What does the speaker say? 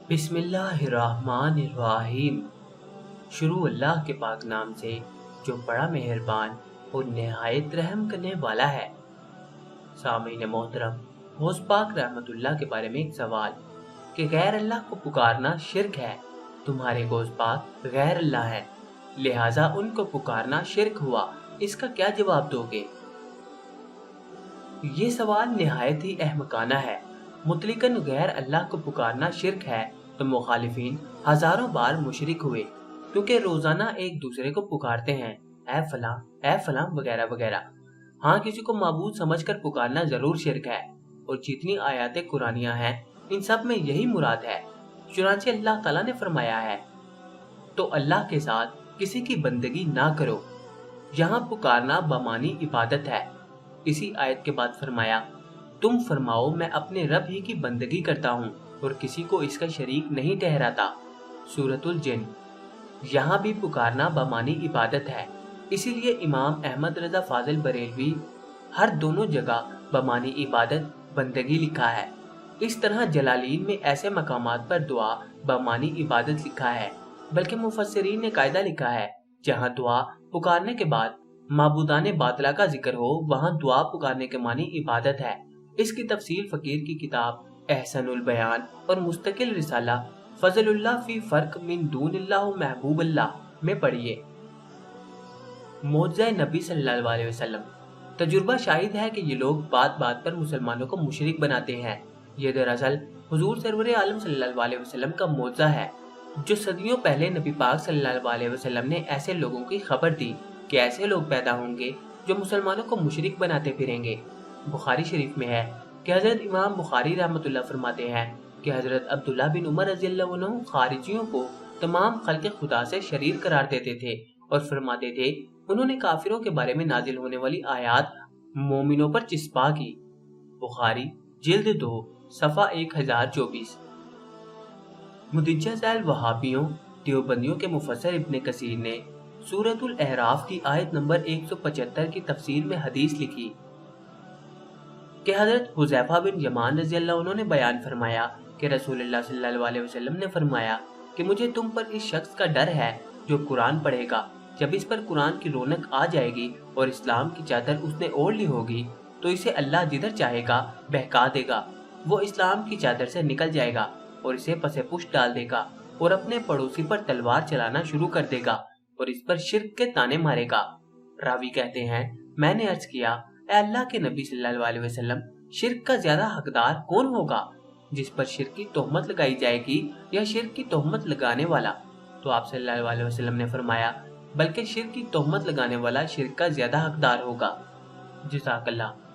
बिस्मिल्लाहिर्रहमानिर्रहीम। शुरू अल्लाह के पाक नाम से जो बड़ा मेहरबान और निहायत रहम करने वाला है। सामीन मोहतरम, गौस पाक रहमतुल्लाह के बारे में एक सवाल कि गैर अल्लाह को पुकारना शिर्क है। तुम्हारे गौस पाक गैर अल्लाह है, लिहाजा उनको पुकारना शिर्क हुआ। इसका क्या जवाब दोगे? ये सवाल निहायत ही अहमकाना है। मुतलिकन गैर अल्लाह को पुकारना शिर्क है तो मुखालिफिन हजारों बार मुशरिक हुए, क्योंकि रोजाना एक दूसरे को पुकारते हैं, ए फलां वगैरह वगैरह। हाँ, किसी को माबूद समझकर पुकारना जरूर शिर्क है, और जितनी आयातें कुरानियां हैं इन सब में यही मुराद है। चुनांचे अल्लाह ताला ने फरमाया है, तो अल्लाह के साथ किसी की बंदगी ना करो। यहाँ पुकारना बमानी इबादत है। इसी आयत के बाद फरमाया, तुम फरमाओ मैं अपने रब ही की बंदगी करता हूँ और किसी को इसका शरीक नहीं ठहराता। सूरतुल जिन। यहाँ भी पुकारना बमानी इबादत है, इसीलिए इमाम अहमद रजा फाजिल बरेलवी हर दोनों जगह बमानी इबादत बंदगी लिखा है। इस तरह जलालीन में ऐसे मकामात पर दुआ बमानी इबादत लिखा है, बल्कि मुफस्सिरीन ने कायदा लिखा है जहाँ दुआ पुकारने के बाद माबूदाने बातला का जिक्र हो, वहाँ दुआ पुकारने के मानी इबादत है। इसकी तफसील फकीर की किताब एहसनुल बयान और मुस्तकिल रिसाला फजलुल्लाह फी फर्क मिन दूनिल्लाह व महबूबिल्लाह में पढ़िए। मौजज़ा नबी सल्लल्लाहु अलैहि वसल्लम। तजुर्बा शाहिद है कि ये लोग बात बात पर मुसलमानों को मुशरिक बनाते हैं। ये दरअसल हुजूर सरवर आलम सल्लल्लाहु अलैहि वसल्लम का मौजज़ा है, जो सदियों पहले नबी पाक सल्लल्लाहु अलैहि वसल्लम ने ऐसे लोगों की खबर दी कि ऐसे लोग पैदा होंगे जो मुसलमानों को मुशरिक बनाते फिरेंगे। बुखारी शरीफ में है कि हजरत इमाम बुखारी रहमतुल्लाह फरमाते हैं कि हजरत अब्दुल्लाह बिन उमर रज़ियल्लाहु अन्हु खारिजियों को तमाम खल्क़े खुदा से शरीर करार देते थे और फरमाते थे, उन्होंने काफिरों के बारे में नाजिल होने वाली आयात मोमिनों पर चिस्पा की। बुखारी जिल्द 2 सफ़ा 1024। मुदिज्जा ज़ैल वहाबियों देवबंदियों के मुफस्सिर इब्न कसीर ने सूरतुल अहराफ की आयत नंबर 175 की तफसीर में हदीस लिखी कि हजरत हुज़ैफा बिन यमान रज़ियल्लाहु अन्हु ने बयान फरमाया कि रसूलुल्लाह सल्लल्लाहु अलैहि वसल्लम ने फरमाया कि मुझे तुम पर इस शख्स का डर है जो कुरान पढ़ेगा। जब इस पर कुरान की रौनक आ जाएगी और इस्लाम की चादर उसने ओढ़ ली होगी तो इसे अल्लाह जिधर चाहेगा बहका देगा। वो इस्लाम की चादर से निकल जाएगा और इसे पसे पुष्ट डाल देगा और अपने पड़ोसी पर तलवार चलाना शुरू कर देगा और इस पर शिर्क के ताने मारेगा। रावी कहते हैं, मैंने अर्ज किया, ए अल्लाह के नबी सल्लल्लाहु अलैहि वसल्लम, शिर्क का ज्यादा हकदार कौन होगा, जिस पर शिर्क की तोहमत लगाई जाएगी या शिर्क की तोहमत लगाने वाला? तो आप सल्लल्लाहु अलैहि वसल्लम ने फरमाया, बल्कि शिर्क की तोहमत लगाने वाला शिर्क का ज्यादा हकदार होगा। जज़ाकल्लाह।